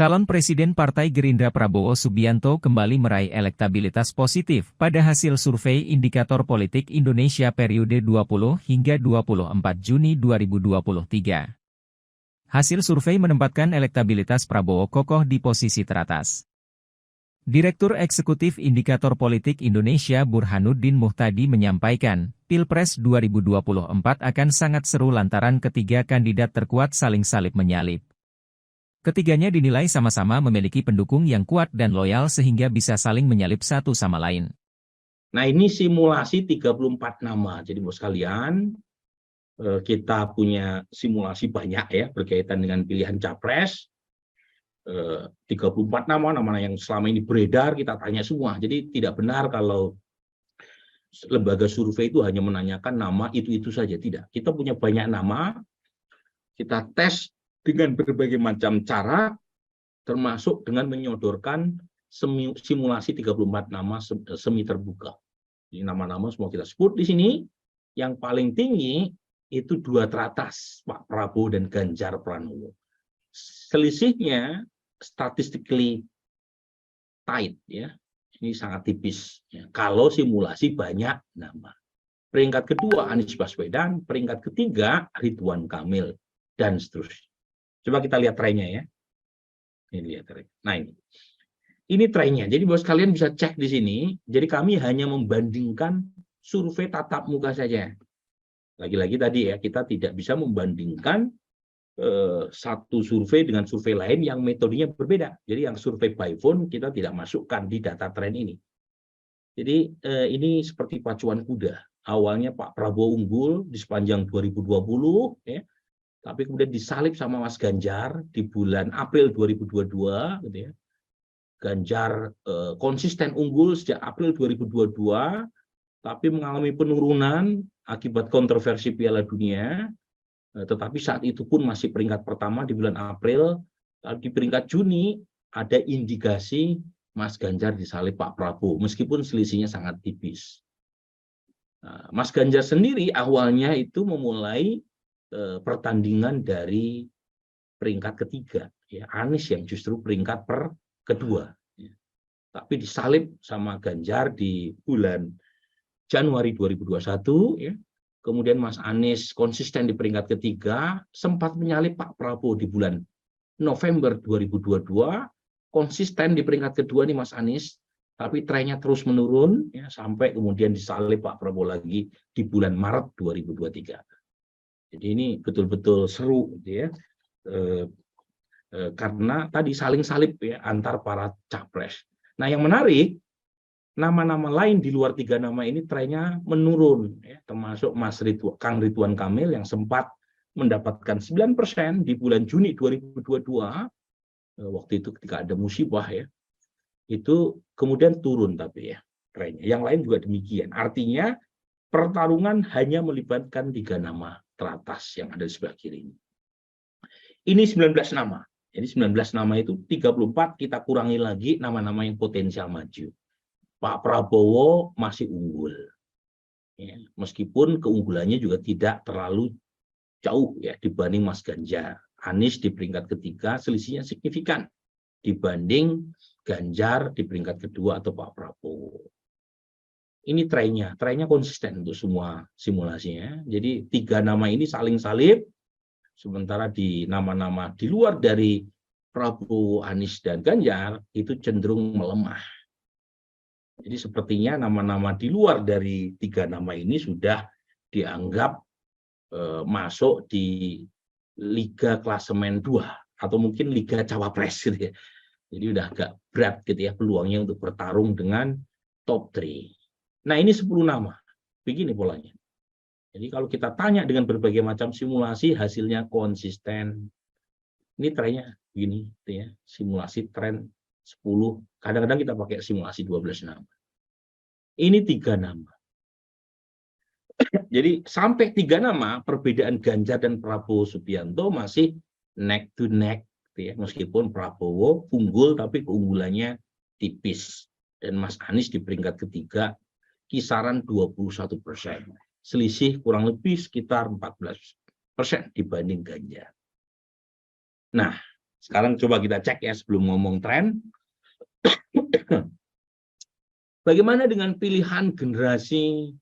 Calon Presiden Partai Gerindra Prabowo Subianto kembali meraih elektabilitas positif pada hasil survei Indikator Politik Indonesia periode 20 hingga 24 Juni 2023. Hasil survei menempatkan elektabilitas Prabowo kokoh di posisi teratas. Direktur Eksekutif Indikator Politik Indonesia Burhanuddin Muhtadi menyampaikan, Pilpres 2024 akan sangat seru lantaran ketiga kandidat terkuat saling salib menyalip. Ketiganya dinilai sama-sama memiliki pendukung yang kuat dan loyal sehingga bisa saling menyalip satu sama lain. Nah, ini simulasi 34 nama. Jadi bos sekalian, kita punya simulasi banyak ya berkaitan dengan pilihan capres. 34 nama yang selama ini beredar kita tanya semua. Jadi tidak benar kalau lembaga survei itu hanya menanyakan nama itu saja. Tidak. Kita punya banyak nama, kita tes dengan berbagai macam cara, termasuk dengan menyodorkan simulasi 34 nama semi terbuka. Jadi nama-nama semua kita sebut di sini. Yang paling tinggi itu dua teratas, Pak Prabowo dan Ganjar Pranowo. Selisihnya statistically tight ya. Ini sangat tipis ya. Kalau simulasi banyak nama. Peringkat kedua Anies Baswedan, peringkat ketiga Ridwan Kamil dan seterusnya. Coba kita lihat trennya ya. Ini lihat trennya. Nah ini trennya. Jadi bos kalian bisa cek di sini. Jadi kami hanya membandingkan survei tatap muka saja. Lagi-lagi tadi ya, kita tidak bisa membandingkan satu survei dengan survei lain yang metodenya berbeda. Jadi yang survei by phone kita tidak masukkan di data tren ini. Jadi ini seperti pacuan kuda. Awalnya Pak Prabowo unggul di sepanjang 2020 ya. Tapi kemudian disalip sama Mas Ganjar di bulan April 2022 gitu ya. Ganjar konsisten unggul sejak April 2022 tapi mengalami penurunan akibat kontroversi Piala Dunia. Tetapi saat itu pun masih peringkat pertama di bulan April. Lalu di peringkat Juni ada indikasi Mas Ganjar disalip Pak Prabowo meskipun selisihnya sangat tipis. Nah, Mas Ganjar sendiri awalnya itu memulai pertandingan dari peringkat ketiga, ya Anies yang justru peringkat kedua, ya. Tapi disalip sama Ganjar di bulan Januari 2021, ya. Kemudian Mas Anies konsisten di peringkat ketiga, sempat menyalip Pak Prabowo di bulan November 2022, konsisten di peringkat kedua nih Mas Anies, tapi trennya terus menurun, ya, sampai kemudian disalip Pak Prabowo lagi di bulan Maret 2023. Jadi ini betul-betul seru gitu ya, karena tadi saling salip ya antar para capres. Nah yang menarik, nama-nama lain di luar tiga nama ini trennya menurun, ya, termasuk Kang Ridwan Kamil yang sempat mendapatkan 9% di bulan Juni 2022, waktu itu ketika ada musibah ya, itu kemudian turun tapi ya trennya. Yang lain juga demikian. Artinya pertarungan hanya melibatkan tiga nama teratas yang ada di sebelah kiri ini. Ini 19 nama. Jadi 19 nama itu 34 kita kurangi lagi nama-nama yang potensial maju. Pak Prabowo masih unggul. Ya, meskipun keunggulannya juga tidak terlalu jauh ya dibanding Mas Ganjar. Anies di peringkat ketiga selisihnya signifikan dibanding Ganjar di peringkat kedua atau Pak Prabowo. Ini trennya konsisten untuk semua simulasinya. Jadi tiga nama ini saling salib, sementara di nama-nama di luar dari Prabowo, Anies, dan Ganjar itu cenderung melemah. Jadi sepertinya nama-nama di luar dari tiga nama ini sudah dianggap masuk di Liga Klasemen 2 atau mungkin Liga Cawapres gitu ya. Jadi udah agak berat gitu ya peluangnya untuk bertarung dengan top 3. Nah ini 10 nama, begini polanya. Jadi kalau kita tanya dengan berbagai macam simulasi, hasilnya konsisten. Ini trennya begini, gitu ya. Simulasi tren 10, kadang-kadang kita pakai simulasi 12 nama. Ini 3 nama. Jadi sampai 3 nama, perbedaan Ganjar dan Prabowo Subianto masih neck to neck, gitu ya. Meskipun Prabowo unggul, tapi keunggulannya tipis. Dan Mas Anies di peringkat ketiga, kisaran 21%. Selisih kurang lebih sekitar 14% dibanding Ganjar. Nah, Sekarang coba kita cek ya sebelum ngomong tren. Bagaimana dengan pilihan generasi